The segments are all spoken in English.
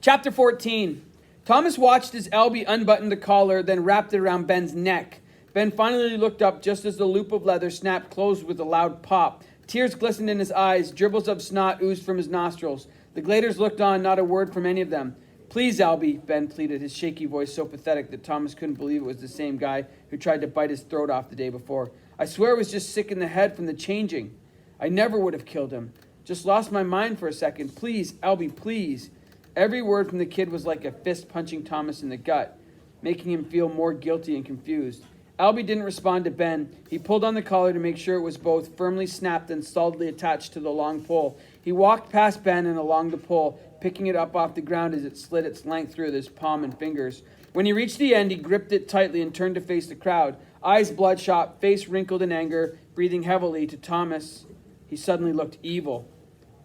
Chapter 14. Thomas watched as Albie unbuttoned the collar, then wrapped it around Ben's neck. Ben finally looked up just as the loop of leather snapped closed with a loud pop. Tears glistened in his eyes. Dribbles of snot oozed from his nostrils. The Gladers looked on, not a word from any of them. "Please, Albie," Ben pleaded, his shaky voice so pathetic that Thomas couldn't believe it was the same guy who tried to bite his throat off the day before. "I swear I was just sick in the head from the changing. I never would have killed him. Just lost my mind for a second. Please, Albie, please." Every word from the kid was like a fist punching Thomas in the gut, making him feel more guilty and confused. Albie didn't respond to Ben. He pulled on the collar to make sure it was both firmly snapped and solidly attached to the long pole. He walked past Ben and along the pole, picking it up off the ground as it slid its length through his palm and fingers. When he reached the end, he gripped it tightly and turned to face the crowd. Eyes bloodshot, face wrinkled in anger, breathing heavily. To Thomas, he suddenly looked evil.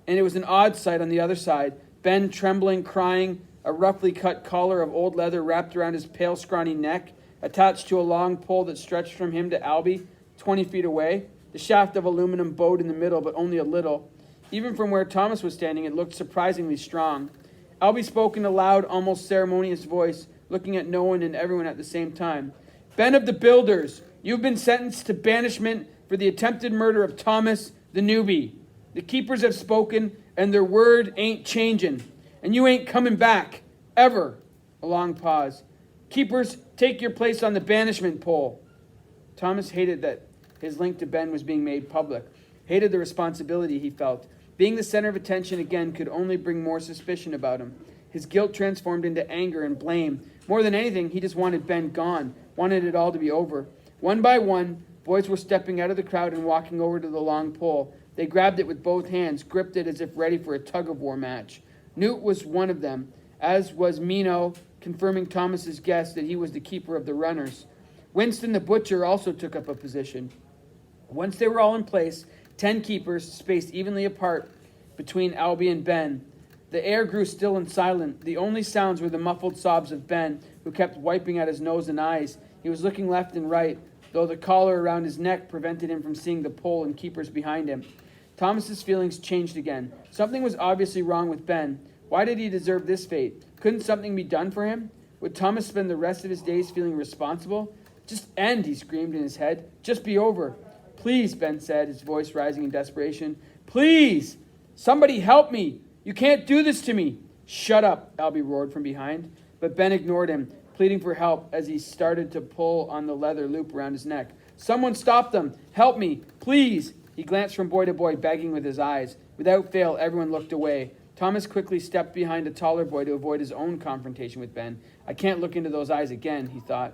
And it was an odd sight on the other side. Ben trembling, crying, a roughly cut collar of old leather wrapped around his pale, scrawny neck, attached to a long pole that stretched from him to Albie, 20 feet away. The shaft of aluminum bowed in the middle, but only a little. Even from where Thomas was standing, it looked surprisingly strong. Albie spoke in a loud, almost ceremonious voice, looking at no one and everyone at the same time. "Ben of the Builders, you've been sentenced to banishment for the attempted murder of Thomas the newbie. The keepers have spoken, and their word ain't changing. And you ain't coming back. Ever." A long pause. "Keepers, take your place on the banishment pole." Thomas hated that his link to Ben was being made public. Hated the responsibility he felt. Being the center of attention again could only bring more suspicion about him. His guilt transformed into anger and blame. More than anything, he just wanted Ben gone. Wanted it all to be over. One by one, boys were stepping out of the crowd and walking over to the long pole. They grabbed it with both hands, gripped it as if ready for a tug-of-war match. Newt was one of them, as was Mino, confirming Thomas's guess that he was the keeper of the runners. Winston the butcher also took up a position. Once they were all in place, 10 keepers spaced evenly apart between Albie and Ben. The air grew still and silent. The only sounds were the muffled sobs of Ben, who kept wiping at his nose and eyes. He was looking left and right, though the collar around his neck prevented him from seeing the pole and keepers behind him. Thomas's feelings changed again. Something was obviously wrong with Ben. Why did he deserve this fate? Couldn't something be done for him? Would Thomas spend the rest of his days feeling responsible? "Just end," he screamed in his head. "Just be over." "Please," Ben said, his voice rising in desperation. "Please! Somebody help me! You can't do this to me!" "Shut up," Albie roared from behind. But Ben ignored him, pleading for help as he started to pull on the leather loop around his neck. "Someone stop them! Help me! Please!" He glanced from boy to boy, begging with his eyes. Without fail, everyone looked away. Thomas quickly stepped behind a taller boy to avoid his own confrontation with Ben. "I can't look into those eyes again," he thought.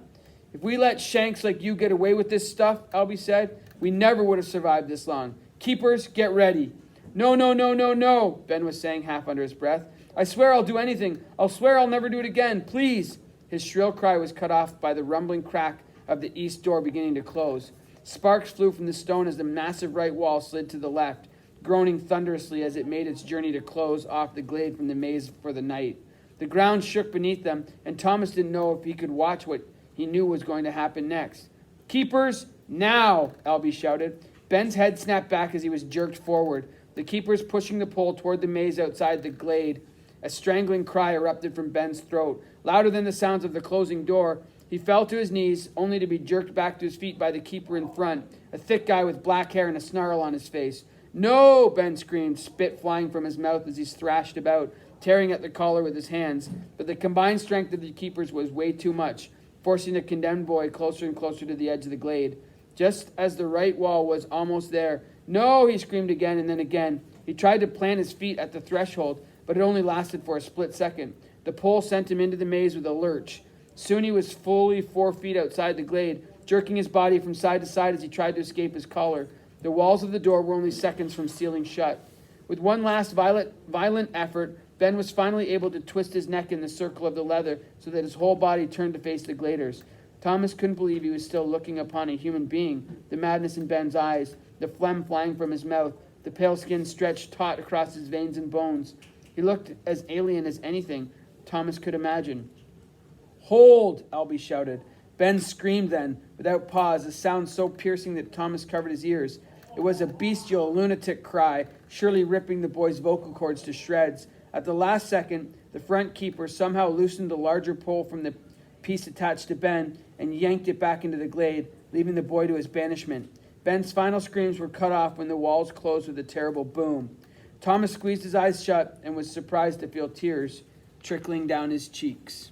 "If we let shanks like you get away with this stuff," Albie said, "we never would have survived this long. Keepers, get ready." "No, no, no, no, no," Ben was saying half under his breath. "I swear I'll do anything. I'll swear I'll never do it again. Please." His shrill cry was cut off by the rumbling crack of the east door beginning to close. Sparks flew from the stone as the massive right wall slid to the left, groaning thunderously as it made its journey to close off the glade from the maze for the night. The ground shook beneath them, and Thomas didn't know if he could watch what he knew was going to happen next. "Keepers, now!" Albie shouted. Ben's head snapped back as he was jerked forward, the keepers pushing the pole toward the maze outside the glade. A strangling cry erupted from Ben's throat, louder than the sounds of the closing door. He fell to his knees, only to be jerked back to his feet by the keeper in front, a thick guy with black hair and a snarl on his face. "No!" Ben screamed, spit flying from his mouth as he thrashed about, tearing at the collar with his hands. But the combined strength of the keepers was way too much, forcing the condemned boy closer and closer to the edge of the glade. Just as the right wall was almost there, "No!" he screamed again and then again. He tried to plant his feet at the threshold, but it only lasted for a split second. The pole sent him into the maze with a lurch. Soon he was fully 4 feet outside the glade, jerking his body from side to side as he tried to escape his collar. The walls of the door were only seconds from sealing shut. With one last violent effort, Ben was finally able to twist his neck in the circle of the leather so that his whole body turned to face the Gladers. Thomas couldn't believe he was still looking upon a human being, the madness in Ben's eyes, the phlegm flying from his mouth, the pale skin stretched taut across his veins and bones. He looked as alien as anything Thomas could imagine. "Hold!" Albie shouted. Ben screamed then, without pause, a sound so piercing that Thomas covered his ears. It was a bestial, lunatic cry, surely ripping the boy's vocal cords to shreds. At the last second, the front keeper somehow loosened the larger pole from the piece attached to Ben and yanked it back into the glade, leaving the boy to his banishment. Ben's final screams were cut off when the walls closed with a terrible boom. Thomas squeezed his eyes shut and was surprised to feel tears trickling down his cheeks.